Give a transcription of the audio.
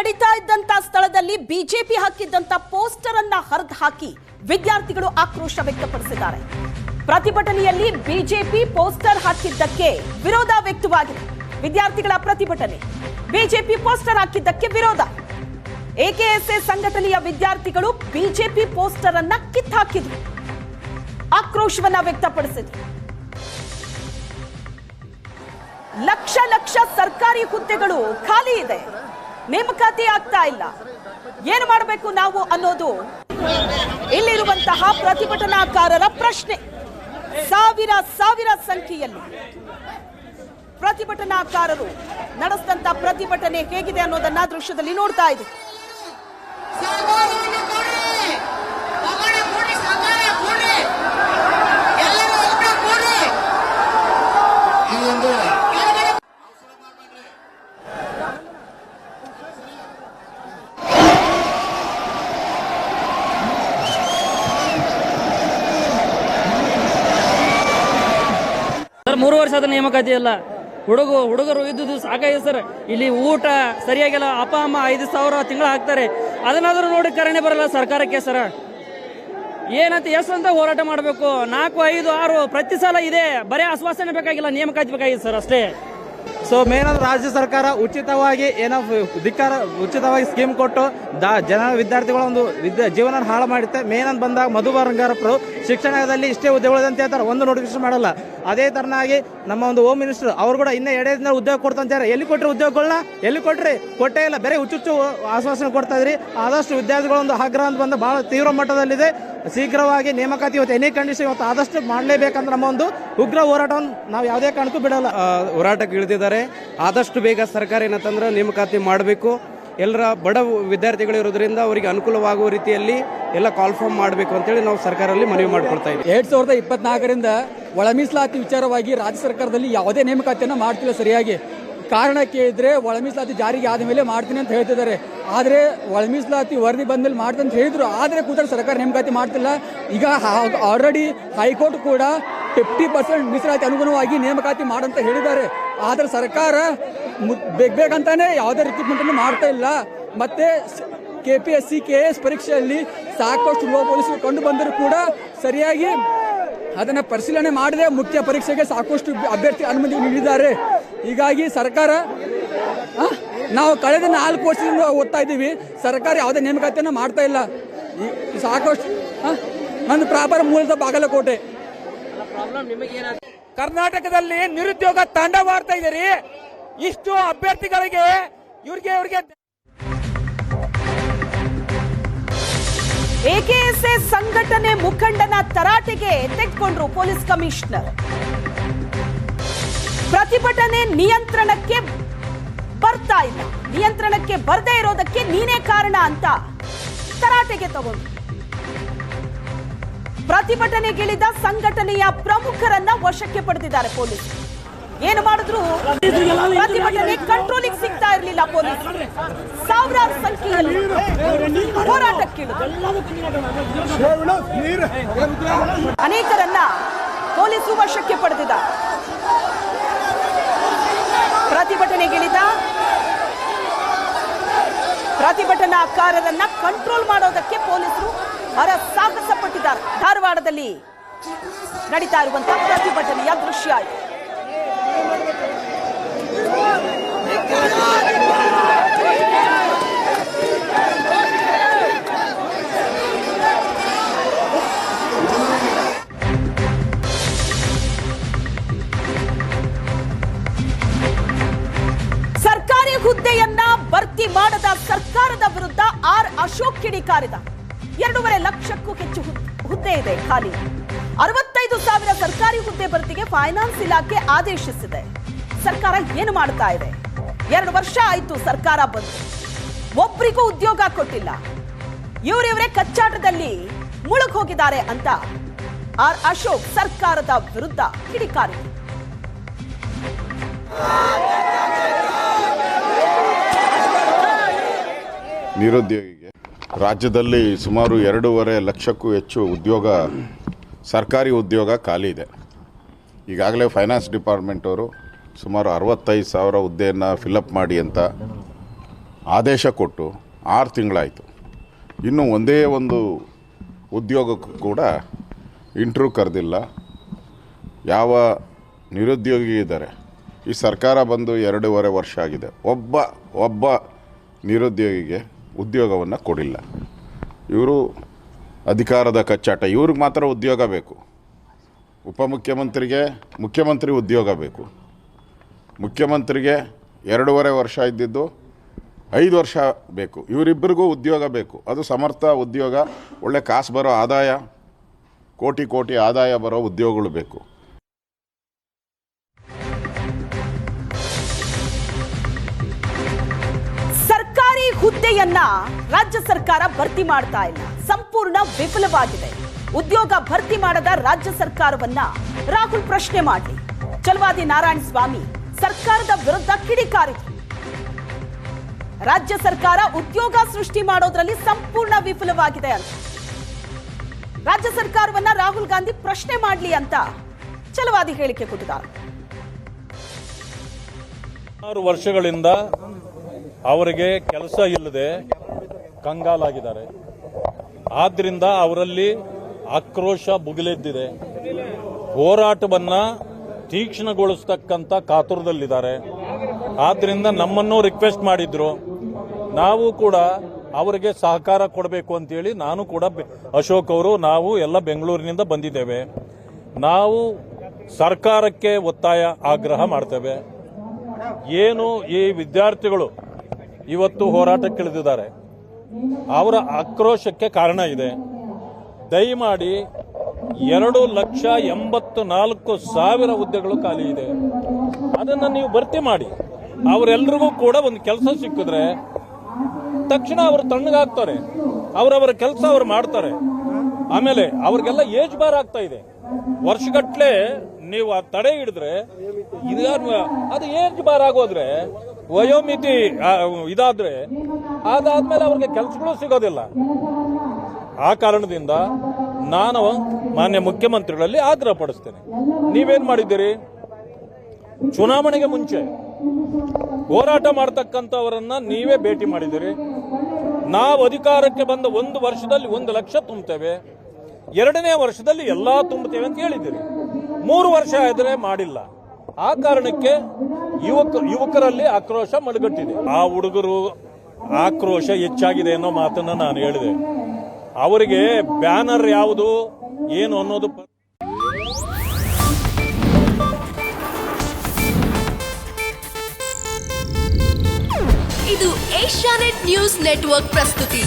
ನಡೀತಾ ಇದ್ದಂತ ಸ್ಥಳದಲ್ಲಿ ಬಿಜೆಪಿ ಹಾಕಿದ್ದಂತ ಪೋಸ್ಟರ್ ಅನ್ನ ಹರಿದು ಹಾಕಿ ವಿದ್ಯಾರ್ಥಿಗಳು ಆಕ್ರೋಶ ವ್ಯಕ್ತಪಡಿಸಿದ್ದಾರೆ. ಪ್ರತಿಭಟನೆಯಲ್ಲಿ ಬಿಜೆಪಿ ಪೋಸ್ಟರ್ ಹಾಕಿದ್ದಕ್ಕೆ ವಿರೋಧ ವ್ಯಕ್ತವಾಗಿದೆ. ವಿದ್ಯಾರ್ಥಿಗಳ ಪ್ರತಿಭಟನೆ, ಬಿಜೆಪಿ ಪೋಸ್ಟರ್ ಹಾಕಿದ್ದಕ್ಕೆ ವಿರೋಧ. ಎಕೆಎಸ್ಎ ಸಂಘಟನೆಯ ವಿದ್ಯಾರ್ಥಿಗಳು ಬಿಜೆಪಿ ಪೋಸ್ಟರ್ ಅನ್ನ ಕಿತ್ತಾಕಿದ್ರು, ಆಕ್ರೋಶವನ್ನ ವ್ಯಕ್ತಪಡಿಸಿದ್ರು. ಲಕ್ಷ ಲಕ್ಷ ಸರ್ಕಾರಿ ಹುದ್ದೆಗಳು ಖಾಲಿ ಇದೆ, ನೇಮಕಾತಿ ಆಗ್ತಾ ಇಲ್ಲ, ಏನು ಮಾಡಬೇಕು ನಾವು ಅನ್ನೋದು ಇಲ್ಲಿರುವಂತಹ ಪ್ರತಿಭಟನಾಕಾರರ ಪ್ರಶ್ನೆ. ಸಾವಿರ ಸಂಖ್ಯೆಯಲ್ಲಿ ಪ್ರತಿಭಟನಾಕಾರರು ನಡೆಸಿದಂತ ಪ್ರತಿಭಟನೆ ಹೇಗಿದೆ ಅನ್ನೋದನ್ನ ದೃಶ್ಯದಲ್ಲಿ ನೋಡ್ತಾ ಇದೆ. ಸರ್ 3 ವರ್ಷ ಆದ ನೇಮಕಾತಿ ಇಲ್ಲ. ಹುಡುಗರು ಇದ್ದುದು ಸಾಕಾಗಿದೆ ಸರ್. ಇಲ್ಲಿ ಊಟ ಸರಿಯಾಗಿಲ್ಲ. ಅಪ್ಪ ಅಮ್ಮ 5,000 ತಿಂಗಳ ಹಾಕ್ತಾರೆ, ಅದನ್ನಾದ್ರೂ ನೋಡಿ ಕರಣೆ ಬರಲ್ಲ ಸರ್ಕಾರಕ್ಕೆ ಸರ್. ಏನಂತ ಎಷ್ಟು ಅಂತ ಹೋರಾಟ ಮಾಡಬೇಕು? 4, 5, 6 ಪ್ರತಿ ಸಲ ಇದೆ. ಬರೀ ಆಶ್ವಾಸನೆ ಬೇಕಾಗಿಲ್ಲ, ನೇಮಕಾತಿ ಬೇಕಾಗಿದೆ ಸರ್ ಅಷ್ಟೇ. ಸೊ ಮೇನ್ ಅಂದ್ರೆ ರಾಜ್ಯ ಸರ್ಕಾರ ಉಚಿತವಾಗಿ ಉಚಿತವಾಗಿ ಸ್ಕೀಮ್ ಕೊಟ್ಟು ವಿದ್ಯಾರ್ಥಿಗಳ ಒಂದು ಜೀವನ ಹಾಳು ಮಾಡುತ್ತೆ. ಮೇನ್ ಅಂತ ಬಂದಾಗ ಮಧು ಬಂಗಾರಪ್ಪರು ಶಿಕ್ಷಣದಲ್ಲಿ ಇಷ್ಟೇ ಹುದ್ದೆಗಳು ಅಂತ ಹೇಳ್ತಾರೆ, ಒಂದು ನೋಟಿಫಿಕೇಶನ್ ಮಾಡಲ್ಲ. ಅದೇ ತರನಾಗಿ ನಮ್ಮ ಒಂದು ಹೋಮ್ ಮಿನಿಸ್ಟರ್ ಅವರು ಕೂಡ ಇನ್ನೂ 2 ದಿನ ಉದ್ಯೋಗ ಕೊಡ್ತಾರೆ. ಎಲ್ಲಿ ಕೊಟ್ಟರೆ ಉದ್ಯೋಗಗಳನ್ನ ಎಲ್ಲಿ ಕೊಟ್ರಿ? ಕೊಟ್ಟೇ ಇಲ್ಲ, ಬೇರೆ ಹುಚ್ಚು ಆಶ್ವಾಸನೆ ಕೊಡ್ತಾ ಇದ್ರಿ. ಆದಷ್ಟು ವಿದ್ಯಾರ್ಥಿಗಳ ಒಂದು ಆಗ್ರಹ ಅಂತ ಬಂದು ಬಹಳ ತೀವ್ರ ಮಟ್ಟದಲ್ಲಿದೆ. ಶೀಘ್ರವಾಗಿ ನೇಮಕಾತಿ ಇವತ್ತು ಎನಿ ಕಂಡೀಷನ್ ಇವತ್ತು ಆದಷ್ಟು ಮಾಡಲೇಬೇಕಂದ್ರೆ ನಮ್ಮ ಒಂದು ಉಗ್ರ ಹೋರಾಟವನ್ನು ನಾವು ಯಾವುದೇ ಕಾರಣಕ್ಕೂ ಬಿಡಲ್ಲ. ಹೋರಾಟಕ್ಕೆ ಇಳಿದಿದ್ದಾರೆ. ಆದಷ್ಟು ಬೇಗ ಸರ್ಕಾರ ಏನಂತಂದ್ರೆ ನೇಮಕಾತಿ ಮಾಡಬೇಕು. ಎಲ್ಲರ ಬಡ ವಿದ್ಯಾರ್ಥಿಗಳು ಇರೋದ್ರಿಂದ ಅವರಿಗೆ ಅನುಕೂಲವಾಗುವ ರೀತಿಯಲ್ಲಿ ಎಲ್ಲ ಕಾಲ್ಫಾರ್ಮ್ ಮಾಡಬೇಕು ಅಂತೇಳಿ ನಾವು ಸರ್ಕಾರದಲ್ಲಿ ಮನವಿ ಮಾಡ್ಕೊಳ್ತಾ ಇದ್ದೀವಿ. 2024ರಿಂದ ಒಳ ಮೀಸಲಾತಿ ವಿಚಾರವಾಗಿ ರಾಜ್ಯ ಸರ್ಕಾರದಲ್ಲಿ ಯಾವುದೇ ನೇಮಕಾತಿಯನ್ನು ಮಾಡ್ತಿಲ್ಲ ಸರಿಯಾಗಿ. ಕಾರಣ ಕೇಳಿದ್ರೆ ಒಳ ಮೀಸಲಾತಿ ಜಾರಿಗೆ ಆದ ಮೇಲೆ ಮಾಡ್ತೀನಿ ಅಂತ ಹೇಳ್ತಿದ್ದಾರೆ. ಆದರೆ ಒಳ ಮೀಸಲಾತಿ ವರದಿ ಬಂದ ಮೇಲೆ ಮಾಡ್ತೀನಿ ಅಂತ ಹೇಳಿದ್ರು, ಆದರೆ ಕೂತ್ರೆ ಸರ್ಕಾರ ನೇಮಕಾತಿ ಮಾಡ್ತಿಲ್ಲ. ಈಗ ಆಲ್ರೆಡಿ ಹೈಕೋರ್ಟ್ ಕೂಡ 50% ಮೀಸಲಾತಿ ಅನುಗುಣವಾಗಿ ನೇಮಕಾತಿ ಮಾಡಂತ ಹೇಳಿದ್ದಾರೆ. ಆದರೆ ಸರ್ಕಾರ ಬೇಕಂತಾನೆ ಯಾವುದೇ ರಿಕ್ರೂಟ್ಮೆಂಟ್ ಮಾಡ್ತಾ ಇಲ್ಲ. ಮತ್ತೆ KPSC KS ಪರೀಕ್ಷೆಯಲ್ಲಿ ಸಾಕಷ್ಟು ಲೋಪದೋಷಗಳು ಕಂಡು ಬಂದರೂ ಕೂಡ ಸರಿಯಾಗಿ ಅದನ್ನ ಪರಿಶೀಲನೆ ಮಾಡದೆ ಮುಖ್ಯ ಪರೀಕ್ಷೆಗೆ ಸಾಕಷ್ಟು ಅಭ್ಯರ್ಥಿ ಅನುಮತಿ ನೀಡಿದ್ದಾರೆ. ಹೀಗಾಗಿ ಸರ್ಕಾರ ನಾವು ಕಳೆದ 4 ವರ್ಷದಿಂದ ಓದ್ತಾ ಇದ್ದೀವಿ, ಸರ್ಕಾರ ಯಾವುದೇ ನೇಮಕಾತಿಯನ್ನು ಮಾಡ್ತಾ ಇಲ್ಲ. ಸಾಕಷ್ಟು ನನ್ನ ಪ್ರಾಪರ್ ಮೂಲದ ಬಾಗಲಕೋಟೆ. ಕರ್ನಾಟಕದಲ್ಲಿ ನಿರುದ್ಯೋಗ ತಾಂಡವಾಡ್ತಾ ಇದ್ದೀರಿ. ಇಷ್ಟು ಅಭ್ಯರ್ಥಿಗಳಿಗೆ ಇವ್ರಿಗೆ ಎಕೆಎಸ್ಎ ಸಂಘಟನೆ ಮುಖಂಡನ ತರಾಟೆಗೆ ತೆಗೆದುಕೊಂಡ್ರು ಪೊಲೀಸ್ ಕಮಿಷನರ್. ಪ್ರತಿಭಟನೆ ನಿಯಂತ್ರಣಕ್ಕೆ ಬರ್ತಾ ಇಲ್ಲ, ನಿಯಂತ್ರಣಕ್ಕೆ ಬರದೇ ಇರೋದಕ್ಕೆ ನೀನೇ ಕಾರಣ ಅಂತ ತರಾಟೆಗೆ ತಗೊಂಡ್ರು. ಪ್ರತಿಭಟನೆಗಿಳಿದ ಸಂಘಟನೆಯ ಪ್ರಮುಖರನ್ನ ವಶಕ್ಕೆ ಪಡೆದಿದ್ದಾರೆ ಪೊಲೀಸ್. ಏನು ಮಾಡಿದ್ರು ಪ್ರತಿಭಟನೆ ಕಂಟ್ರೋಲಿಗೆ ಸಿಗ್ತಾ ಇರಲಿಲ್ಲ. ಪೊಲೀಸ್ ಸಾವಿರಾರು ಸಂಖ್ಯೆಯಲ್ಲಿ ಹೋರಾಟಕ್ಕಿಳಿದ್ರು. ಅನೇಕರನ್ನ ಪೊಲೀಸರು ವಶಕ್ಕೆ ಪಡೆದಿದ್ದಾರೆ. ಪ್ರತಿಭಟನೆಗಿಳಿದ ಪ್ರತಿಭಟನಾಕಾರರನ್ನ ಕಂಟ್ರೋಲ್ ಮಾಡೋದಕ್ಕೆ ಪೊಲೀಸರು ಹರಸಾಹಸ ಪಟ್ಟಿದ್ದಾರೆ. ಧಾರವಾಡದಲ್ಲಿ ನಡೀತಾ ಇರುವಂತಹ ಪ್ರತಿಭಟನೆಯ ದೃಶ್ಯ ಇದು. ಸರ್ಕಾರಿ ಹುದ್ದೆಯನ್ನ ಭರ್ತಿ ಮಾಡದ ಸರ್ಕಾರದ ವಿರುದ್ಧ ಆರ್ ಅಶೋಕ್ ಕಿಡಿಕಾರಿದ. 2.5 ಲಕ್ಷಕ್ಕೂ ಹೆಚ್ಚು ಹುದ್ದೆ ಇದೆ ಖಾಲಿ. 65,000 ಸರ್ಕಾರಿ ಹುದ್ದೆ ಭರ್ತಿಗೆ ಫೈನಾನ್ಸ್ ಇಲಾಖೆ ಆದೇಶಿಸಿದೆ. ಸರ್ಕಾರ ಏನು ಮಾಡ್ತಾ ಇದೆ? 2 ವರ್ಷ ಆಯ್ತು ಸರ್ಕಾರ ಬಂದು, ಒಬ್ಬರಿಗೂ ಉದ್ಯೋಗ ಕೊಟ್ಟಿಲ್ಲ. ಇವರೇ ಕಚ್ಚಾಟದಲ್ಲಿ ಮುಳುಗ್ ಹೋಗಿದ್ದಾರೆ ಅಂತ ಆರ್ ಅಶೋಕ್ ಸರ್ಕಾರದ ವಿರುದ್ಧ ಕಿಡಿಕಾರಿ. ನಿರುದ್ಯೋಗಿಗೆ ರಾಜ್ಯದಲ್ಲಿ ಸುಮಾರು 2.5 ಲಕ್ಷಕ್ಕೂ ಹೆಚ್ಚು ಸರ್ಕಾರಿ ಉದ್ಯೋಗ ಖಾಲಿ ಇದೆ. ಈಗಾಗಲೇ ಫೈನಾನ್ಸ್ ಡಿಪಾರ್ಟ್ಮೆಂಟ್ ಅವರು ಸುಮಾರು 65,000 ಹುದ್ದೆಯನ್ನು ಫಿಲಪ್ ಮಾಡಿ ಅಂತ ಆದೇಶ ಕೊಟ್ಟು 6 ತಿಂಗಳಾಯಿತು. ಇನ್ನೂ ಒಂದೇ ಒಂದು ಉದ್ಯೋಗಕ್ಕೂ ಕೂಡ ಇಂಟ್ರ್ಯೂ ಕರೆದಿಲ್ಲ. ಯಾವ ನಿರುದ್ಯೋಗಿ ಇದ್ದಾರೆ, ಈ ಸರ್ಕಾರ ಬಂದು 2.5 ವರ್ಷ ಆಗಿದೆ, ಒಬ್ಬ ನಿರುದ್ಯೋಗಿಗೆ ಉದ್ಯೋಗವನ್ನು ಕೊಡಿಲ್ಲ. ಇವರು ಅಧಿಕಾರದ ಕಚ್ಚಾಟ. ಇವ್ರಿಗೆ ಮಾತ್ರ ಉದ್ಯೋಗ ಬೇಕು. ಉಪಮುಖ್ಯಮಂತ್ರಿಗೆ ಮುಖ್ಯಮಂತ್ರಿ ಉದ್ಯೋಗ ಬೇಕು. ಮುಖ್ಯಮಂತ್ರಿಗೆ 2.5 ವರ್ಷ ಇದ್ದಿದ್ದು 5 ವರ್ಷ ಬೇಕು. ಇವರಿಬ್ಬರಿಗೂ ಉದ್ಯೋಗ ಬೇಕು. ಅದು ಸಮರ್ಥ ಉದ್ಯೋಗ, ಒಳ್ಳೆ ಕಾಸು ಬರೋ ಆದಾಯ, ಕೋಟಿ ಆದಾಯ ಬರೋ ಉದ್ಯೋಗಗಳು ಬೇಕು. ಸರ್ಕಾರಿ ಹುದ್ದೆಯನ್ನ ರಾಜ್ಯ ಸರ್ಕಾರ ಭರ್ತಿ ಮಾಡ್ತಾ ಇಲ್ಲ, ಸಂಪೂರ್ಣ ವಿಫಲವಾಗಿದೆ. ಉದ್ಯೋಗ ಭರ್ತಿ ಮಾಡದ ರಾಜ್ಯ ಸರ್ಕಾರವನ್ನ ರಾಹುಲ್ ಪ್ರಶ್ನೆ ಮಾಡಲಿ. ಛಲವಾದಿ ನಾರಾಯಣ ಸ್ವಾಮಿ ಸರ್ಕಾರದ ವಿರುದ್ಧ ಕಿಡಿಕಾರಿದ್ರು. ರಾಜ್ಯ ಸರ್ಕಾರ ಉದ್ಯೋಗ ಸೃಷ್ಟಿ ಮಾಡೋದ್ರಲ್ಲಿ ಸಂಪೂರ್ಣ ವಿಫಲವಾಗಿದೆ ಅಂತ ರಾಜ್ಯ ಸರ್ಕಾರವನ್ನ ರಾಹುಲ್ ಗಾಂಧಿ ಪ್ರಶ್ನೆ ಮಾಡಲಿ ಅಂತ ಛಲವಾದಿ ಹೇಳಿಕೆ ಕೊಟ್ಟಿದ್ದಾರೆ. 6 ವರ್ಷಗಳಿಂದ ಅವರಿಗೆ ಕೆಲಸ ಇಲ್ಲದೆ ಕಂಗಾಲಾಗಿದ್ದಾರೆ. ಆದ್ರಿಂದ ಅವರಲ್ಲಿ ಆಕ್ರೋಶ ಭುಗಿಲೆದ್ದಿದೆ. ಹೋರಾಟವನ್ನ ತೀಕ್ಷ್ಣಗೊಳಿಸ್ತಕ್ಕಂಥ ಕಾತುರದಲ್ಲಿದ್ದಾರೆ. ಆದ್ರಿಂದ ನಮ್ಮನ್ನು ರಿಕ್ವೆಸ್ಟ್ ಮಾಡಿದ್ರು, ನಾವು ಕೂಡ ಅವರಿಗೆ ಸಹಕಾರ ಕೊಡಬೇಕು ಅಂತೇಳಿ ನಾನು ಕೂಡ ಅಶೋಕ್ ಅವರು ನಾವು ಎಲ್ಲ ಬೆಂಗಳೂರಿನಿಂದ ಬಂದಿದ್ದೇವೆ. ನಾವು ಸರ್ಕಾರಕ್ಕೆ ಒತ್ತಾಯ ಆಗ್ರಹ ಮಾಡ್ತೇವೆ. ಏನು ಈ ವಿದ್ಯಾರ್ಥಿಗಳು ಇವತ್ತು ಹೋರಾಟಕ್ಕಿಳಿದಿದ್ದಾರೆ, ಅವರ ಆಕ್ರೋಶಕ್ಕೆ ಕಾರಣ ಇದೆ. ದಯಮಾಡಿ 2,84,000 ಹುದ್ದೆಗಳು ಖಾಲಿ ಇದೆ. ಅದನ್ನು ನೀವು ಭರ್ತಿ ಮಾಡಿ. ಅವರೆಲ್ಲರಿಗೂ ಕೂಡ ಒಂದು ಕೆಲಸ ಸಿಕ್ಕಿದ್ರೆ ತಕ್ಷಣ ಅವರು ತಣ್ಣಗಾಗ್ತಾರೆ, ಅವರವರ ಕೆಲಸ ಅವರು ಮಾಡ್ತಾರೆ. ಆಮೇಲೆ ಅವ್ರಿಗೆಲ್ಲ ಏಜ್ ಬಾರ್ ಆಗ್ತಾ ಇದೆ. ವರ್ಷಗಟ್ಲೆ ನೀವು ಆ ತಡೆ ಹಿಡಿದ್ರೆ ಅದು ಏಜ್ ಬಾರ್ ಆಗೋದ್ರೆ, ವಯೋಮಿತಿ ಇದಾದ್ರೆ ಅದಾದ್ಮೇಲೆ ಅವ್ರಿಗೆ ಕೆಲಸಗಳು ಸಿಗೋದಿಲ್ಲ. ಆ ಕಾರಣದಿಂದ ನಾನು ಮಾನ್ಯ ಮುಖ್ಯಮಂತ್ರಿಗಳಲ್ಲಿ ಆಗ್ರಹ ಪಡಿಸ್ತೇನೆ. ನೀವೇನ್ ಮಾಡಿದ್ದೀರಿ? ಚುನಾವಣೆಗೆ ಮುಂಚೆ ಹೋರಾಟ ಮಾಡತಕ್ಕಂಥವರನ್ನ ನೀವೇ ಭೇಟಿ ಮಾಡಿದ್ದೀರಿ. ನಾವು ಅಧಿಕಾರಕ್ಕೆ ಬಂದ 1 ವರ್ಷದಲ್ಲಿ 1 ಲಕ್ಷ ತುಂಬುತ್ತೇವೆ, 2ನೇ ವರ್ಷದಲ್ಲಿ ಎಲ್ಲಾ ತುಂಬುತ್ತೇವೆ ಅಂತ ಹೇಳಿದ್ದೀರಿ. 3 ವರ್ಷ ಆದ್ರೆ ಮಾಡಿಲ್ಲ. ಆ ಕಾರಣಕ್ಕೆ ಯುವಕರಲ್ಲಿ ಆಕ್ರೋಶ ಮಡುಗಟ್ಟಿದೆ. ಆ ಹುಡುಗರು ಆಕ್ರೋಶ ಹೆಚ್ಚಾಗಿದೆ ಅನ್ನೋ ಮಾತನ್ನ ನಾನು ಹೇಳಿದೆ. ಅವರಿಗೆ ಬ್ಯಾನರ್ ಯಾವುದು ಏನು ಅನ್ನೋದು ಇದು ಏಷ್ಯಾನೆಟ್ ನ್ಯೂಸ್ ನೆಟ್ವರ್ಕ್ ಪ್ರಸ್ತುತಿ.